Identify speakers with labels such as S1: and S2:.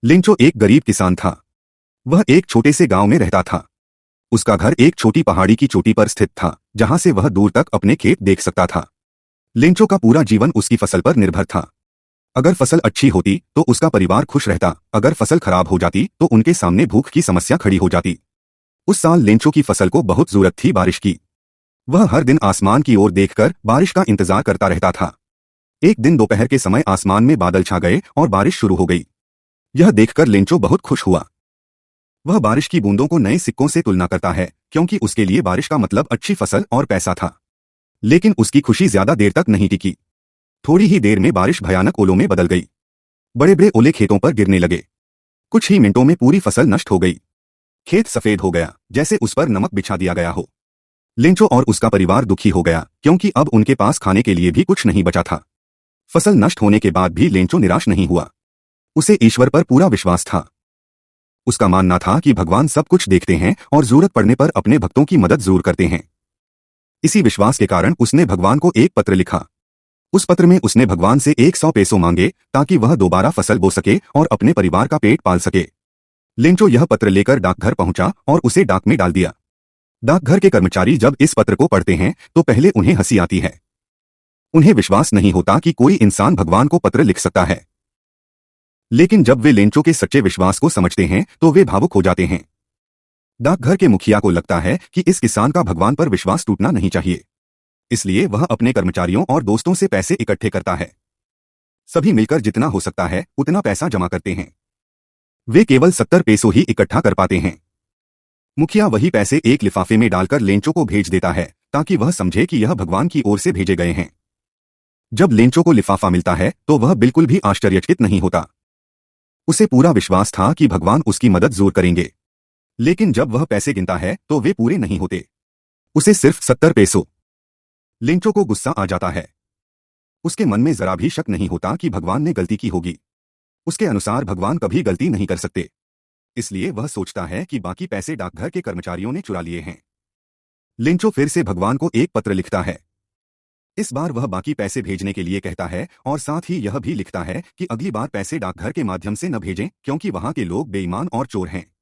S1: लिंचो एक गरीब किसान था। वह एक छोटे से गांव में रहता था। उसका घर एक छोटी पहाड़ी की चोटी पर स्थित था, जहां से वह दूर तक अपने खेत देख सकता था। लिंचो का पूरा जीवन उसकी फसल पर निर्भर था। अगर फसल अच्छी होती तो उसका परिवार खुश रहता, अगर फसल खराब हो जाती तो उनके सामने भूख की समस्या खड़ी हो जाती। उस साल लिंचो की फसल को बहुत जरूरत थी बारिश की। वह हर दिन आसमान की ओर देखकर बारिश का इंतजार करता रहता था। एक दिन दोपहर के समय आसमान में बादल छा गए और बारिश शुरू हो गई। यह देखकर लिंचो बहुत खुश हुआ। वह बारिश की बूंदों को नए सिक्कों से तुलना करता है, क्योंकि उसके लिए बारिश का मतलब अच्छी फसल और पैसा था। लेकिन उसकी खुशी ज्यादा देर तक नहीं टिकी। थोड़ी ही देर में बारिश भयानक ओलों में बदल गई। बड़े बड़े ओले खेतों पर गिरने लगे। कुछ ही मिनटों में पूरी फसल नष्ट हो गई। खेत सफेद हो गया, जैसे उस पर नमक बिछा दिया गया हो। लिंचो और उसका परिवार दुखी हो गया, क्योंकि अब उनके पास खाने के लिए भी कुछ नहीं बचा था। फसल नष्ट होने के बाद भी लिंचो निराश नहीं हुआ। उसे ईश्वर पर पूरा विश्वास था। उसका मानना था कि भगवान सब कुछ देखते हैं और जरूरत पड़ने पर अपने भक्तों की मदद जरूर करते हैं। इसी विश्वास के कारण उसने भगवान को एक पत्र लिखा। उस पत्र में उसने भगवान से 100 पैसों मांगे, ताकि वह दोबारा फसल बो सके और अपने परिवार का पेट पाल सके। लिंचो यह पत्र लेकर डाकघर पहुंचा और उसे डाक में डाल दिया। डाकघर के कर्मचारी जब इस पत्र को पढ़ते हैं तो पहले उन्हें हंसी आती है। उन्हें विश्वास नहीं होता कि कोई इंसान भगवान को पत्र लिख सकता है। लेकिन जब वे लिंचो के सच्चे विश्वास को समझते हैं तो वे भावुक हो जाते हैं। डाकघर के मुखिया को लगता है कि इस किसान का भगवान पर विश्वास टूटना नहीं चाहिए। इसलिए वह अपने कर्मचारियों और दोस्तों से पैसे इकट्ठे करता है। सभी मिलकर जितना हो सकता है उतना पैसा जमा करते हैं। वे केवल 70 पैसों ही इकट्ठा कर पाते हैं। मुखिया वही पैसे एक लिफाफे में डालकर लिंचो को भेज देता है, ताकि वह समझे कि यह भगवान की ओर से भेजे गए हैं। जब लिंचो को लिफाफा मिलता है तो वह बिल्कुल भी आश्चर्यचकित नहीं होता। उसे पूरा विश्वास था कि भगवान उसकी मदद जरूर करेंगे। लेकिन जब वह पैसे गिनता है तो वे पूरे नहीं होते। उसे सिर्फ 70 पैसों। लिंचो को गुस्सा आ जाता है। उसके मन में जरा भी शक नहीं होता कि भगवान ने गलती की होगी। उसके अनुसार भगवान कभी गलती नहीं कर सकते। इसलिए वह सोचता है कि बाकी पैसे डाकघर के कर्मचारियों ने चुरा लिए हैं। लिंचो फिर से भगवान को एक पत्र लिखता है। इस बार वह बाकी पैसे भेजने के लिए कहता है और साथ ही यह भी लिखता है कि अगली बार पैसे डाकघर के माध्यम से न भेजें, क्योंकि वहां के लोग बेईमान और चोर हैं।